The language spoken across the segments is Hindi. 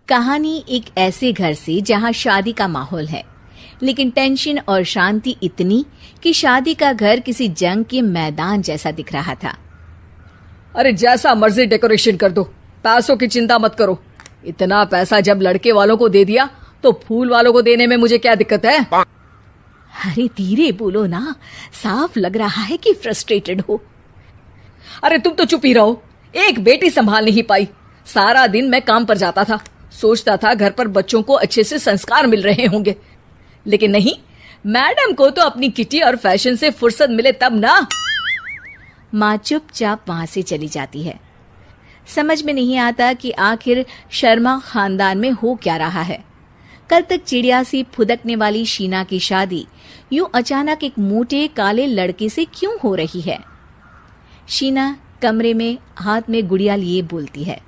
कहानी एक ऐसे घर से जहां शादी का माहौल है, लेकिन टेंशन और शांति इतनी कि शादी का घर किसी जंग के मैदान जैसा दिख रहा था। अरे जैसा मर्जी डेकोरेशन कर दो, पैसों की चिंता मत करो। इतना पैसा जब लड़के वालों को दे दिया तो फूल वालों को देने में मुझे क्या दिक्कत है? अरे धीरे बोलो ना, साफ लग रहा है कि फ्रस्ट्रेटेड हो। अरे तुम तो चुप ही रहो। एक बेटी संभाल नहीं पाई। सारा दिन मैं काम पर जाता था, सोचता था घर पर बच्चों को अच्छे से संस्कार मिल रहे होंगे, लेकिन नहीं, मैडम को तो अपनी किटी और फैशन से फुर्सत मिले तब ना। माँ चुपचाप वहां से चली जाती है। समझ में नहीं आता कि आखिर शर्मा खानदान में हो क्या रहा है। कल तक चिड़िया सी फुदकने वाली शीना की शादी यूं अचानक एक मोटे काले लड़के से क्यों हो रही है? शीना कमरे में हाथ में गुड़िया लिए बोलती है,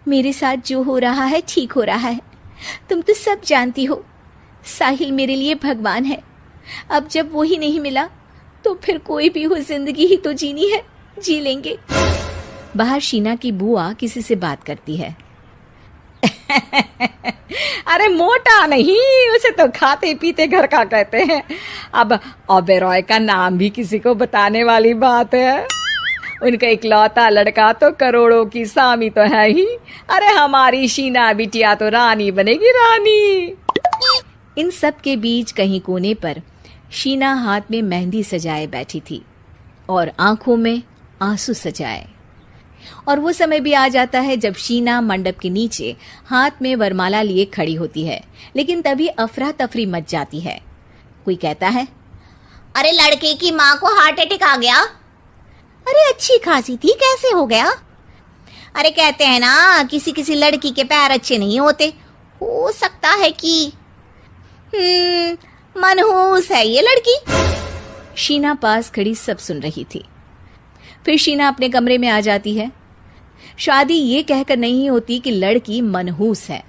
मेरे साथ जो हो रहा है ठीक हो रहा है। तुम तो सब जानती हो, साहिल मेरे लिए भगवान है। अब जब वो ही नहीं मिला तो फिर कोई भी हो, जिंदगी ही तो जीनी है, जी लेंगे। बाहर शीना की बुआ किसी से बात करती है। अरे मोटा नहीं, उसे तो खाते पीते घर का कहते हैं। अब ओबेरॉय का नाम भी किसी को बताने वाली बात है। उनका इकलौता लड़का तो करोड़ों की सामी तो है ही। अरे हमारी शीना बिटिया तो रानी बनेगी, रानी। इन सब के बीच कहीं कोने पर शीना हाथ में मेहंदी सजाए बैठी थी और आंखों में आंसू सजाए। और वो समय भी आ जाता है जब शीना मंडप के नीचे हाथ में वरमाला लिए खड़ी होती है, लेकिन तभी अफरा तफरी मच जाती है। कोई कहता है, अरे लड़के की माँ को हार्ट अटैक आ गया। अरे अच्छी खासी थी, कैसे हो गया? अरे कहते हैं ना, किसी किसी लड़की के पैर अच्छे नहीं होते, हो सकता है कि मनहूस है ये लड़की। शीना पास खड़ी सब सुन रही थी। फिर शीना अपने कमरे में आ जाती है। शादी ये कहकर नहीं होती कि लड़की मनहूस है।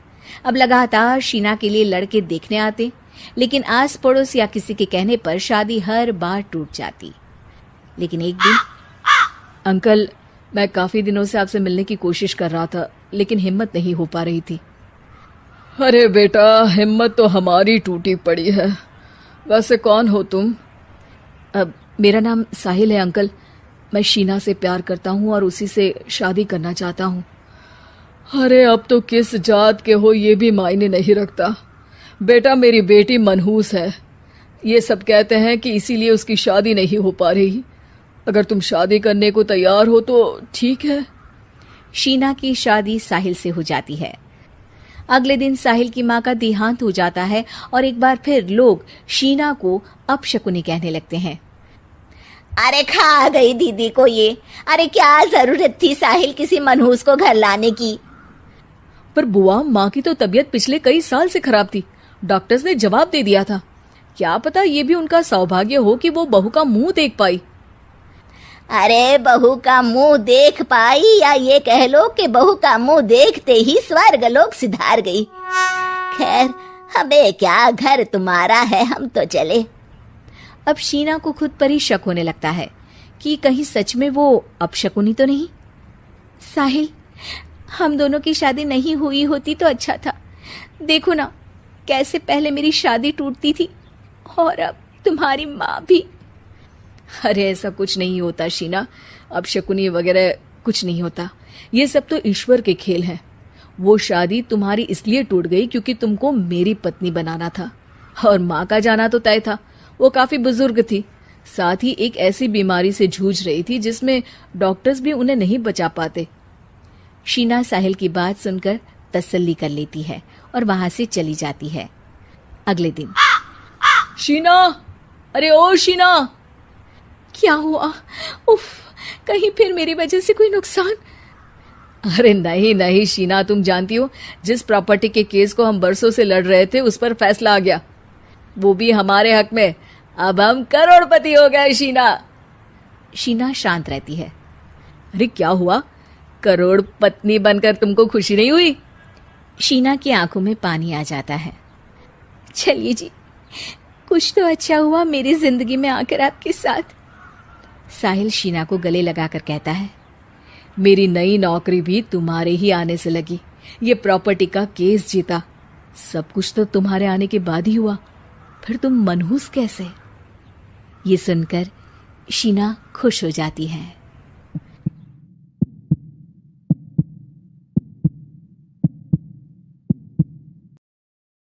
अब लगातार शीना के लिए लड़के देखने आते, लेकिन आस पड़ोस या किसी के कहने पर शादी हर बार टूट जाती। लेकिन एक दिन, अंकल, मैं काफी दिनों से आपसे मिलने की कोशिश कर रहा था, लेकिन हिम्मत नहीं हो पा रही थी। अरे बेटा, हिम्मत तो हमारी टूटी पड़ी है। वैसे कौन हो तुम? अब मेरा नाम साहिल है अंकल। मैं शीना से प्यार करता हूँ और उसी से शादी करना चाहता हूँ। अरे अब तो किस जात के हो ये भी मायने नहीं रखता। बेटा, मेरी बेटी मनहूस है। ये सब कहते हैं कि इसीलिए उसकी शादी नहीं हो पा रही। अगर तुम शादी करने को तैयार हो तो ठीक है। शीना की शादी साहिल से हो जाती है। अगले दिन साहिल की माँ का देहांत हो जाता है और एक बार फिर लोग शीना को अपशकुनी कहने लगते हैं। अरे खा गई दीदी को ये। अरे क्या जरूरत थी साहिल किसी मनहूस को घर लाने की? पर बुआ, माँ की तो तबीयत पिछले कई साल से खराब थी। डॉक्टर्स ने जवाब दे दिया था। क्या पता ये भी उनका सौभाग्य हो कि वो बहू का मुंह देख पाई। अरे बहू का मुंह देख पाई, या ये कह लो कि बहू का मुंह देखते ही स्वर्ग लोक सिधार गई। खैर, हमें क्या, घर तुम्हारा है, हम तो चले। अब शीना को खुद पर ही शक होने लगता है कि कहीं सच में वो अपशकुनी तो नहीं। साहिल, हम दोनों की शादी नहीं हुई होती तो अच्छा था। देखो ना, कैसे पहले मेरी शादी टूटती थी और अब तुम्हारी माँ भी। अरे ऐसा कुछ नहीं होता शीना, अपशकुनी वगैरह कुछ नहीं होता। ये सब तो ईश्वर के खेल हैं। वो शादी तुम्हारी इसलिए टूट गई क्योंकि तुमको मेरी पत्नी बनाना था, और माँ का जाना तो तय था। वो काफी बुजुर्ग थी, साथ ही एक ऐसी बीमारी से जूझ रही थी जिसमें डॉक्टर्स भी उन्हें नहीं बचा पाते। शीना साहिल की बात सुनकर तसल्ली कर लेती है और वहां से चली जाती है। अगले दिन, शीना, अरे ओ शीना। क्या हुआ? उफ, कहीं फिर मेरी वजह से कोई नुकसान? अरे नहीं नहीं शीना, तुम जानती हो, जिस प्रॉपर्टी के केस को हम बरसों से लड़ रहे थे उस पर फैसला आ गया, वो भी हमारे हक में। अब हम करोड़पति हो गए शीना। शीना शांत रहती है। अरे क्या हुआ? करोड़ पत्नी बनकर तुमको खुशी नहीं हुई? शीना की आंखों में पानी आ जाता है। चलिए जी, कुछ तो अच्छा हुआ मेरी जिंदगी में आकर आपके साथ। साहिल शीना को गले लगाकर कहता है, मेरी नई नौकरी भी तुम्हारे ही आने से लगी। ये प्रॉपर्टी का केस जीता। सब कुछ तो तुम्हारे आने के बाद ही हुआ, फिर तुम मनहूस कैसे? ये सुनकर शीना खुश हो जाती है।